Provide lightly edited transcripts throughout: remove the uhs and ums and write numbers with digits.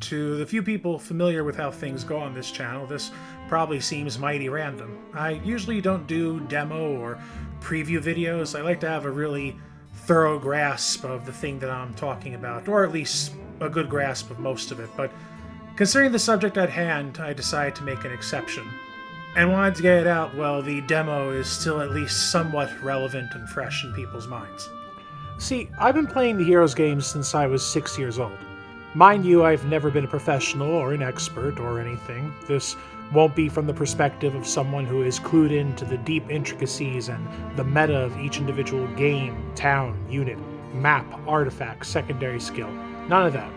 to the few people familiar with how things go on this channel, this probably seems mighty random. I usually don't do demo or preview videos. I like to have a really thorough grasp of the thing that I'm talking about, or at least a good grasp of most of it, but considering the subject at hand, I decided to make an exception. And wanted to get it out while the demo is still at least somewhat relevant and fresh in people's minds. See, I've been playing the Heroes games since I was 6 years old. Mind you, I've never been a professional or an expert or anything. This won't be from the perspective of someone who is clued into the deep intricacies and the meta of each individual game, town, unit, map, artifact, secondary skill. None of that.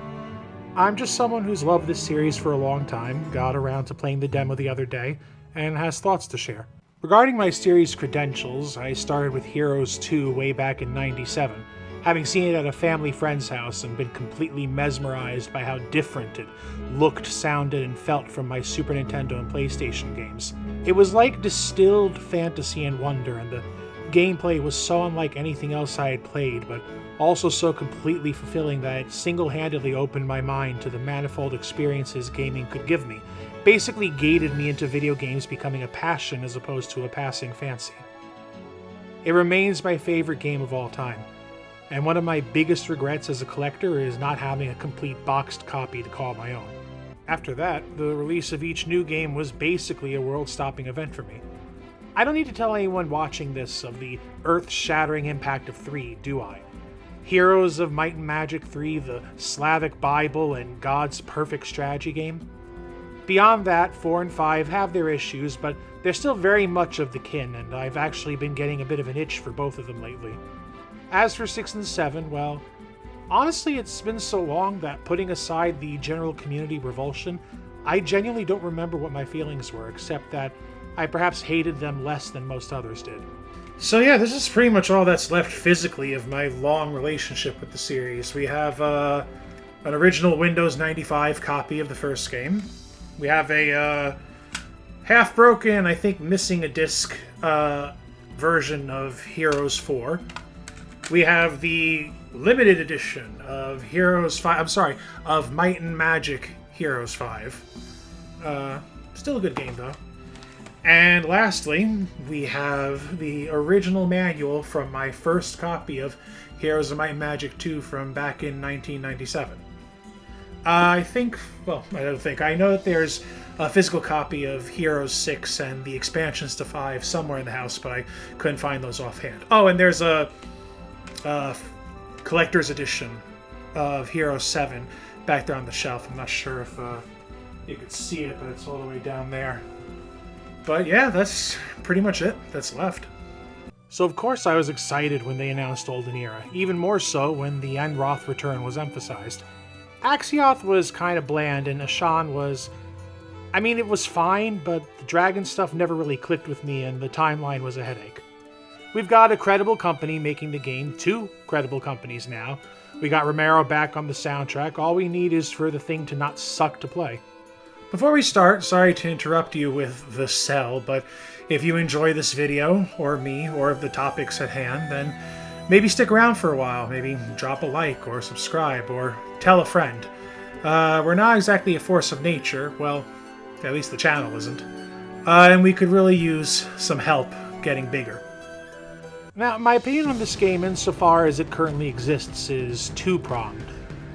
I'm just someone who's loved this series for a long time, got around to playing the demo the other day, and has thoughts to share. Regarding my series credentials, I started with Heroes 2 way back in '97, having seen it at a family friend's house and been completely mesmerized by how different it looked, sounded, and felt from my Super Nintendo and PlayStation games. It was like distilled fantasy and wonder, and the gameplay was so unlike anything else I had played, but also so completely fulfilling that it single-handedly opened my mind to the manifold experiences gaming could give me, basically gated me into video games becoming a passion as opposed to a passing fancy. It remains my favorite game of all time, and one of my biggest regrets as a collector is not having a complete boxed copy to call my own. After that, the release of each new game was basically a world-stopping event for me. I don't need to tell anyone watching this of the earth-shattering impact of 3, do I? Heroes of Might and Magic 3, the Slavic Bible, and God's perfect strategy game? Beyond that, 4 and 5 have their issues, but they're still very much of the kin, and I've actually been getting a bit of an itch for both of them lately. As for 6 and 7, well, honestly it's been so long that putting aside the general community revulsion, I genuinely don't remember what my feelings were, except that I perhaps hated them less than most others did. So yeah, this is pretty much all that's left physically of my long relationship with the series. We have an original Windows 95 copy of the first game. We have a half-broken, I think missing a disc version of Heroes 4. We have the limited edition of Heroes 5, of Might and Magic Heroes 5. Still a good game though. And lastly, we have the original manual from my first copy of Heroes of Might and Magic 2 from back in 1997. I know that there's a physical copy of Heroes 6 and the expansions to 5 somewhere in the house, but I couldn't find those offhand. Oh, and there's a collector's edition of Heroes 7 back there on the shelf. I'm not sure if you could see it, but it's all the way down there. But yeah, that's pretty much it that's left. So of course I was excited when they announced Olden Era, even more so when the Enroth return was emphasized. Axioth was kind of bland, and Ashan was... it was fine, but the dragon stuff never really clicked with me, and the timeline was a headache. We've got a credible company making the game, 2 credible companies now. We got Romero back on the soundtrack, all we need is for the thing to not suck to play. Before we start, sorry to interrupt you with the sell, but if you enjoy this video, or me, or the topics at hand, then maybe stick around for a while. Maybe drop a like, or subscribe, or tell a friend. We're not exactly a force of nature, well, at least the channel isn't. And we could really use some help getting bigger. Now, my opinion on this game insofar as it currently exists is two-pronged.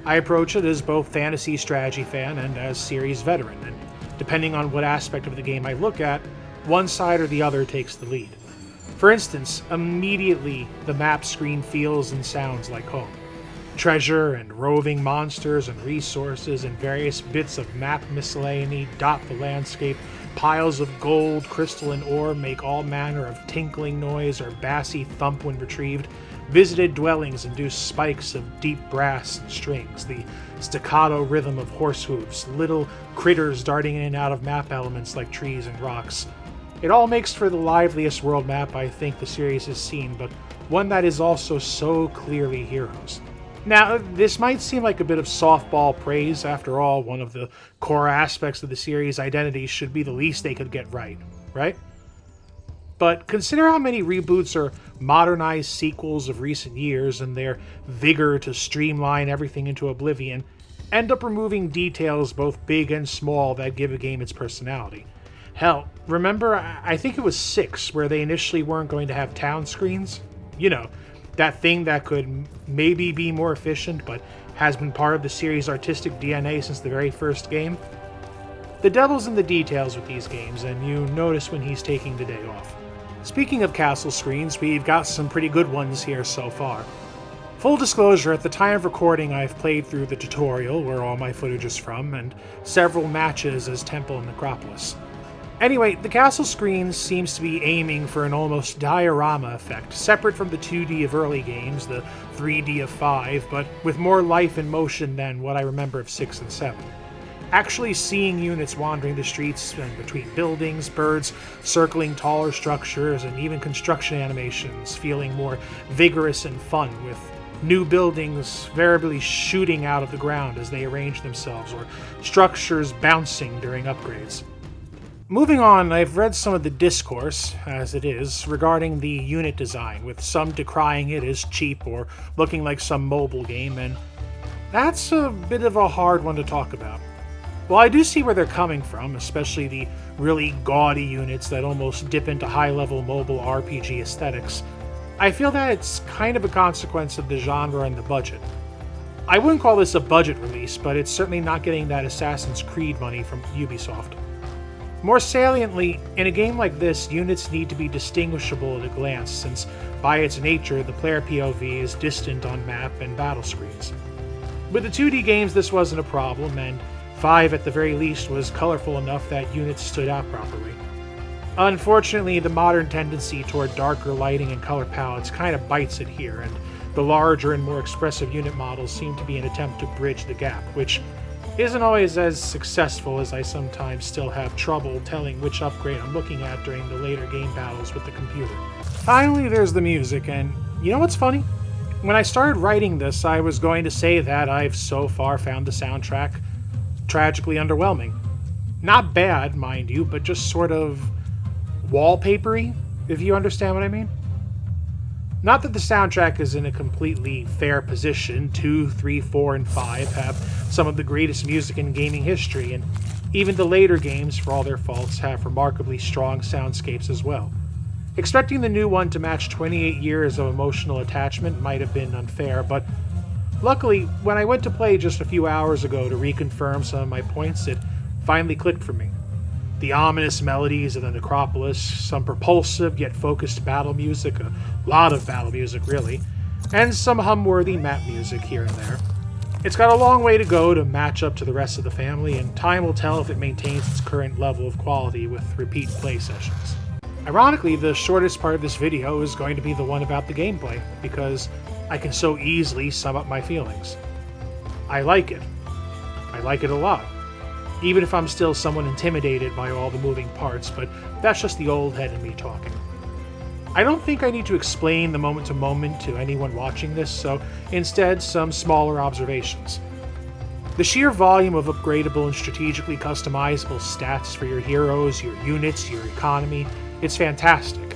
I approach it as both fantasy strategy fan and as series veteran, and depending on what aspect of the game I look at, one side or the other takes the lead. For instance, immediately the map screen feels and sounds like home. Treasure and roving monsters and resources and various bits of map miscellany dot the landscape. Piles of gold, crystal, and ore make all manner of tinkling noise or bassy thump when retrieved. Visited dwellings induce spikes of deep brass and strings, the staccato rhythm of horse hooves, little critters darting in and out of map elements like trees and rocks. It all makes for the liveliest world map I think the series has seen, but one that is also so clearly Heroes. Now, this might seem like a bit of softball praise. After all, one of the core aspects of the series' identity should be the least they could get right? But consider how many reboots or modernized sequels of recent years and their vigor to streamline everything into oblivion, end up removing details both big and small that give a game its personality. Hell, remember, I think it was 6, where they initially weren't going to have town screens? You know, that thing that could maybe be more efficient, but has been part of the series' artistic DNA since the very first game? The devil's in the details with these games, and you notice when he's taking the day off. Speaking of castle screens, we've got some pretty good ones here so far. Full disclosure, at the time of recording I've played through the tutorial, where all my footage is from, and several matches as Temple and Necropolis. Anyway, the castle screen seems to be aiming for an almost diorama effect, separate from the 2D of early games, the 3D of 5, but with more life and motion than what I remember of 6 and 7. Actually seeing units wandering the streets and between buildings, birds circling taller structures, and even construction animations feeling more vigorous and fun, with new buildings variably shooting out of the ground as they arrange themselves, or structures bouncing during upgrades. Moving on, I've read some of the discourse, as it is, regarding the unit design, with some decrying it as cheap or looking like some mobile game, and that's a bit of a hard one to talk about. While I do see where they're coming from, especially the really gaudy units that almost dip into high-level mobile RPG aesthetics, I feel that it's kind of a consequence of the genre and the budget. I wouldn't call this a budget release, but it's certainly not getting that Assassin's Creed money from Ubisoft. More saliently, in a game like this, units need to be distinguishable at a glance, since by its nature, the player POV is distant on map and battle screens. With the 2D games, this wasn't a problem, and 5 at the very least was colorful enough that units stood out properly. Unfortunately, the modern tendency toward darker lighting and color palettes kind of bites it here, and the larger and more expressive unit models seem to be an attempt to bridge the gap, which isn't always as successful, as I sometimes still have trouble telling which upgrade I'm looking at during the later game battles with the computer. Finally, there's the music, and you know what's funny? When I started writing this, I was going to say that I've so far found the soundtrack tragically underwhelming. Not bad, mind you, but just sort of wallpapery, if you understand what I mean. Not that the soundtrack is in a completely fair position. 2, 3, 4, and 5 have some of the greatest music in gaming history, and even the later games, for all their faults, have remarkably strong soundscapes as well. Expecting the new one to match 28 years of emotional attachment might have been unfair, but luckily, when I went to play just a few hours ago to reconfirm some of my points, it finally clicked for me. The ominous melodies of the Necropolis, some propulsive yet focused battle music, a lot of battle music really, and some hum-worthy map music here and there. It's got a long way to go to match up to the rest of the family, and time will tell if it maintains its current level of quality with repeat play sessions. Ironically, the shortest part of this video is going to be the one about the gameplay, because I can so easily sum up my feelings. I like it. I like it a lot. Even if I'm still somewhat intimidated by all the moving parts, but that's just the old head in me talking. I don't think I need to explain the moment-to-moment to anyone watching this, so instead, some smaller observations. The sheer volume of upgradable and strategically customizable stats for your heroes, your units, your economy, it's fantastic,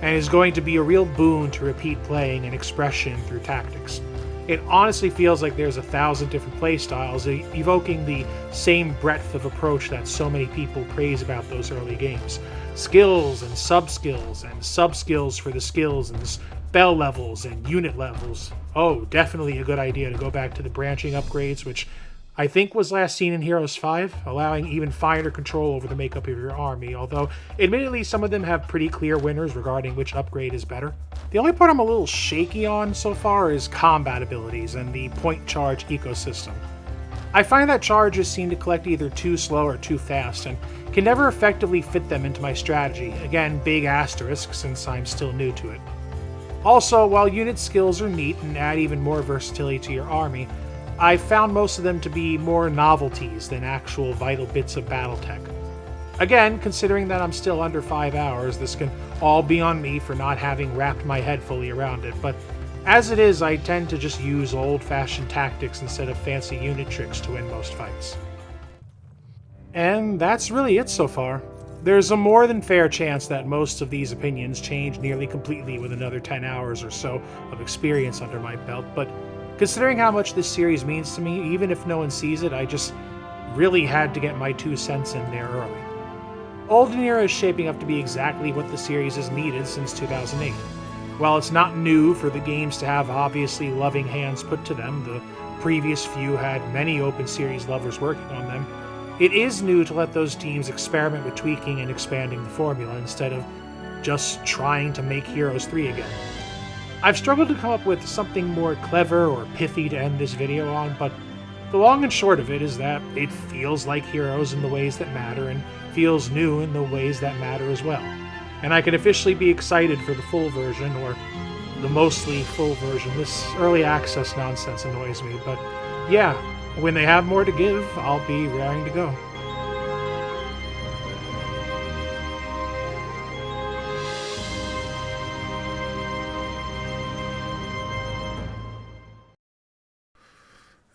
and is going to be a real boon to repeat playing and expression through tactics. It honestly feels like there's 1,000 different playstyles, evoking the same breadth of approach that so many people praise about those early games. Skills and sub-skills for the skills and spell levels and unit levels. Oh, definitely a good idea to go back to the branching upgrades, which I think was last seen in Heroes 5, allowing even finer control over the makeup of your army, although admittedly some of them have pretty clear winners regarding which upgrade is better. The only part I'm a little shaky on so far is combat abilities and the point charge ecosystem. I find that charges seem to collect either too slow or too fast, and can never effectively fit them into my strategy, again big asterisk since I'm still new to it. Also, while unit skills are neat and add even more versatility to your army, I've found most of them to be more novelties than actual vital bits of battle tech. Again, considering that I'm still under 5 hours, this can all be on me for not having wrapped my head fully around it, but as it is, I tend to just use old-fashioned tactics instead of fancy unit tricks to win most fights. And that's really it so far. There's a more than fair chance that most of these opinions change nearly completely with another 10 hours or so of experience under my belt, but Considering how much this series means to me, even if no one sees it, I just really had to get my 2 cents in there early. Olden Era is shaping up to be exactly what the series has needed since 2008. While it's not new for the games to have obviously loving hands put to them, the previous few had many open series lovers working on them, it is new to let those teams experiment with tweaking and expanding the formula instead of just trying to make Heroes 3 again. I've struggled to come up with something more clever or pithy to end this video on, but the long and short of it is that it feels like Heroes in the ways that matter and feels new in the ways that matter as well. And I can officially be excited for the full version, or the mostly full version. This early access nonsense annoys me, but yeah, when they have more to give, I'll be raring to go.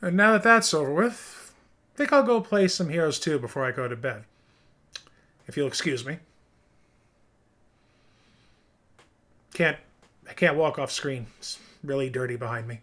And now that that's over with, I think I'll go play some Heroes 2 before I go to bed. If you'll excuse me. I can't walk off screen. It's really dirty behind me.